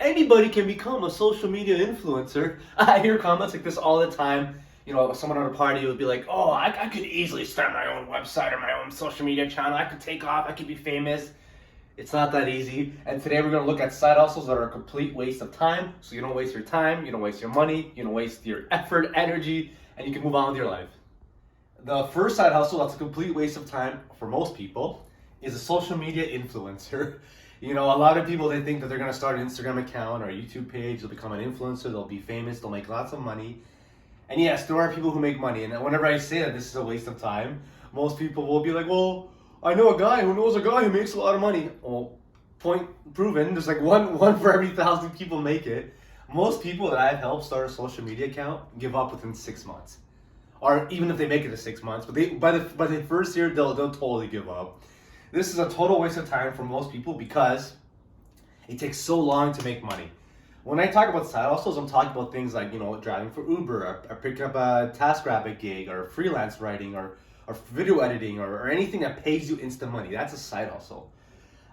anybody can become a social media influencer. I hear comments like this all the time. You know, someone at a party would be like, oh, I could easily start my own website or my own social media channel. I could take off, I could be famous. It's not that easy. And today we're going to look at side hustles that are a complete waste of time. So you don't waste your time, you don't waste your money, you don't waste your effort, energy, and you can move on with your life. The first side hustle that's a complete waste of time for most people is a social media influencer. You know, a lot of people, they think that they're going to start an Instagram account or a YouTube page, they'll become an influencer, they'll be famous, they'll make lots of money. And yes, there are people who make money. And whenever I say that this is a waste of time, most people will be like, well, I know a guy who knows a guy who makes a lot of money. Well, point proven, there's like one for every 1,000 people make it. Most people that I've helped start a social media account give up within 6 months. Or even if they make it to 6 months, but by the first year, they'll totally give up. This is a total waste of time for most people because it takes so long to make money. When I talk about side hustles, I'm talking about things like, you know, driving for Uber, or picking up a TaskRabbit gig, or freelance writing, or video editing, or anything that pays you instant money. That's a side hustle.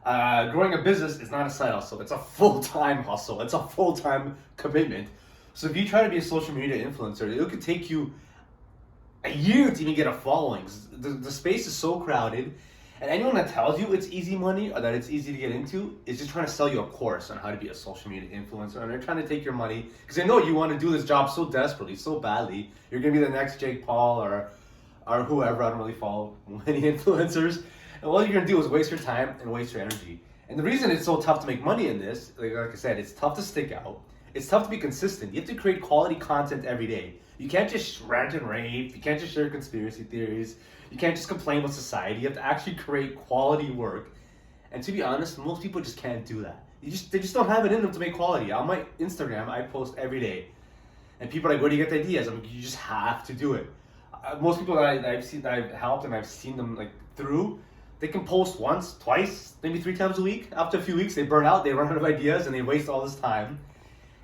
Growing a business is not a side hustle. It's a full-time hustle. It's a full-time commitment. So if you try to be a social media influencer, it could take you a year to even get a following. The space is so crowded. And anyone that tells you it's easy money or that it's easy to get into is just trying to sell you a course on how to be a social media influencer. And they're trying to take your money because they know you want to do this job so desperately, so badly. You're going to be the next Jake Paul or whoever. I don't really follow many influencers. And all you're going to do is waste your time and waste your energy. And the reason it's so tough to make money in this, like I said, it's tough to stick out. It's tough to be consistent. You have to create quality content every day. You can't just rant and rave. You can't just share conspiracy theories. You can't just complain about society. You have to actually create quality work. And to be honest, most people just can't do that. They just don't have it in them to make quality. On my Instagram, I post every day. And people are like, where do you get the ideas? I'm like, you just have to do it. Most people that I've seen, that I've helped and I've seen them like through, they can post once, twice, maybe 3 times a week. After a few weeks, they burn out, they run out of ideas, and they waste all this time.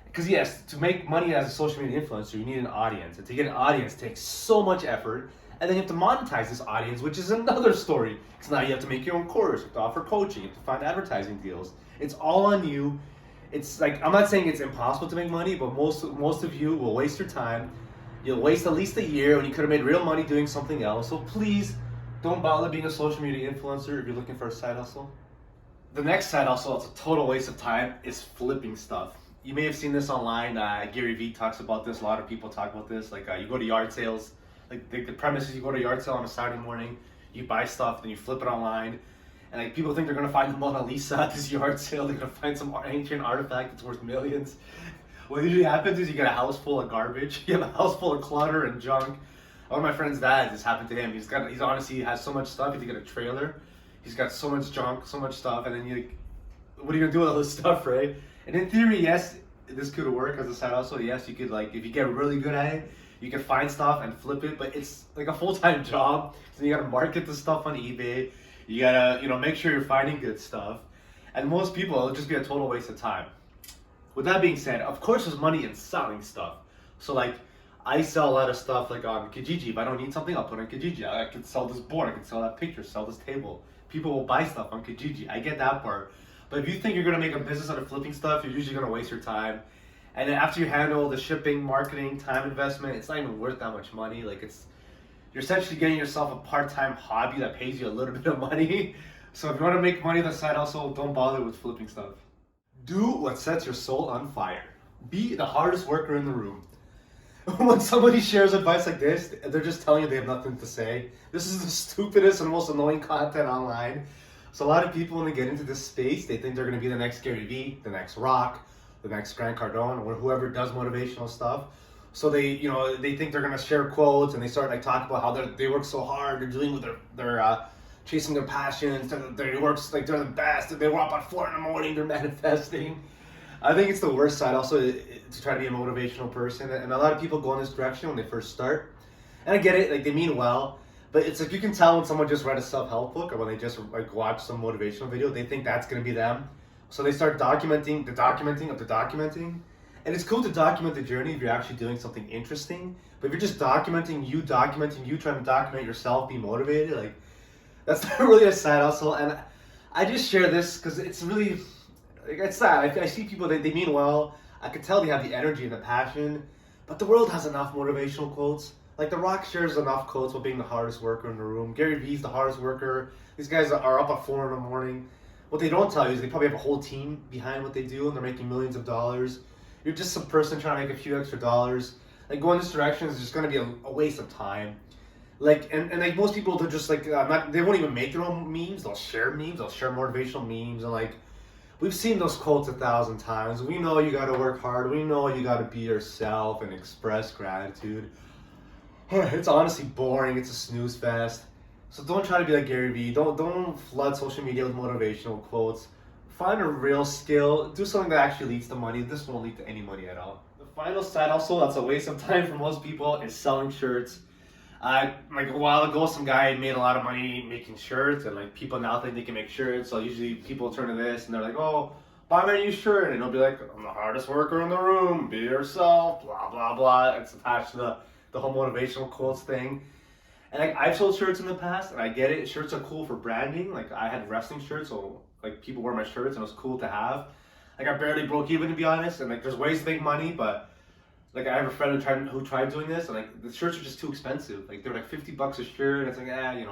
Because yes, to make money as a social media influencer, you need an audience. And to get an audience takes so much effort. And then you have to monetize this audience, which is another story. Because now you have to make your own course, you have to offer coaching, you have to find advertising deals. It's all on you. It's like, I'm not saying it's impossible to make money, but most of you will waste your time. You'll waste at least a year when you could have made real money doing something else. So please, don't bother being a social media influencer if you're looking for a side hustle. The next side hustle, it's a total waste of time, is flipping stuff. You may have seen this online. Gary Vee talks about this. A lot of people talk about this. Like you go to yard sales. Like the premise is you go to a yard sale on a Saturday morning, you buy stuff, then you flip it online. And like people think they're gonna find the Mona Lisa at this yard sale. They're gonna find some ancient artifact that's worth millions. What usually happens is you get a house full of garbage. You have a house full of clutter and junk. One of my friend's dad, this happened to him. He's honestly has so much stuff. He had to get a trailer. He's got so much junk, so much stuff, and then what are you gonna do with all this stuff, right? And in theory, yes, this could work as a side hustle. Yes, you could, like, if you get really good at it, you can find stuff and flip it, but it's like a full-time job. So you gotta market the stuff on eBay. You gotta, make sure you're finding good stuff. And most people, it'll just be a total waste of time. With that being said, of course there's money in selling stuff. So like, I sell a lot of stuff like on Kijiji. If I don't need something, I'll put it on Kijiji. I can sell this board, I can sell that picture, sell this table. People will buy stuff on Kijiji. I get that part. But if you think you're gonna make a business out of flipping stuff, you're usually gonna waste your time. And then after you handle the shipping, marketing, time investment, it's not even worth that much money. Like you're essentially getting yourself a part-time hobby that pays you a little bit of money. So if you want to make money on the side hustle, don't bother with flipping stuff. Do what sets your soul on fire. Be the hardest worker in the room. When somebody shares advice like this, they're just telling you they have nothing to say. This is the stupidest and most annoying content online. So a lot of people, when they get into this space, they think they're going to be the next Gary Vee, the next Rock, the next Grant Cardone, or whoever does motivational stuff. So they think they're going to share quotes, and they start like talking about how they work so hard, they're dealing with their chasing their passions, they work like they're the best, they were up at 4 a.m, they're manifesting. I think it's the worst side also to try to be a motivational person, and a lot of people go in this direction when they first start. And I get it, like they mean well, but it's like you can tell when someone just read a self-help book or when they just like watch some motivational video, they think that's going to be them. So they start documenting the documenting of the documenting. And it's cool to document the journey if you're actually doing something interesting. But if you're just documenting you, trying to document yourself, be motivated, like that's not really a side hustle. And I just share this because it's really, Like, it's sad. I see people, they mean well. I could tell they have the energy and the passion, but the world has enough motivational quotes. Like The Rock shares enough quotes about being the hardest worker in the room. Gary Vee's the hardest worker. These guys are up at 4 in the morning. What they don't tell you is they probably have a whole team behind what they do, and they're making millions of dollars. You're just some person trying to make a few extra dollars. Like, going this direction is just going to be a waste of time. Like, and like most people, they're just like they won't even make their own memes. They'll share memes. They'll share motivational memes, and like, we've seen those quotes 1,000 times. We know you got to work hard. We know you got to be yourself and express gratitude. It's honestly boring. It's a snooze fest. So don't try to be like Gary Vee. Don't flood social media with motivational quotes. Find a real skill. Do something that actually leads to money. This won't lead to any money at all. The final side hustle that's a waste of time for most people is selling shirts. Like a while ago, some guy made a lot of money making shirts, and like people now think they can make shirts. So usually people turn to this and they're like, "Oh, buy my new shirt," and he'll be like, "I'm the hardest worker in the room. Be yourself." Blah blah blah. It's attached to the whole motivational quotes thing. And like, I've sold shirts in the past, and I get it. Shirts are cool for branding. Like, I had wrestling shirts, so like people wear my shirts, and it was cool to have. Like, I barely broke even, to be honest. And like, there's ways to make money, but like, I have a friend who tried doing this, and like, the shirts are just too expensive. Like, they're like $50 a shirt, and it's like, I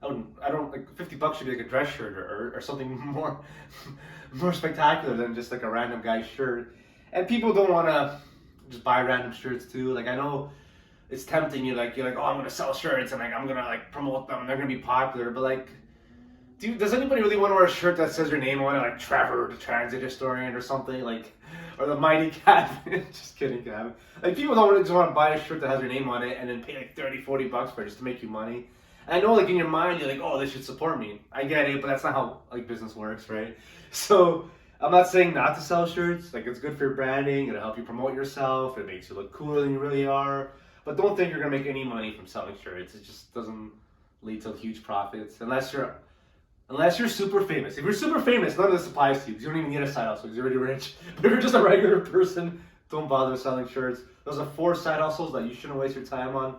don't like, $50 should be like a dress shirt or something more spectacular than just like a random guy's shirt. And people don't want to just buy random shirts too. Like, I know it's tempting. You're like, oh, I'm gonna sell shirts and like I'm gonna like promote them. They're gonna be popular, but like, does anybody really want to wear a shirt that says your name on it, like Trevor, the transit historian, or something, like, or the mighty Kevin? Just kidding, Kevin. Like, people don't just want to buy a shirt that has your name on it and then pay like $30-40 for it just to make you money. And I know, like, in your mind, you're like, oh, they should support me. I get it, but that's not how like business works, right? So I'm not saying not to sell shirts. Like, it's good for your branding. It'll help you promote yourself. It makes you look cooler than you really are. But don't think you're gonna make any money from selling shirts. It just doesn't lead to huge profits unless you're super famous. If you're super famous, none of this applies to you because you don't even need a side hustle because you're already rich. But if you're just a regular person, don't bother selling shirts. Those are 4 side hustles that you shouldn't waste your time on.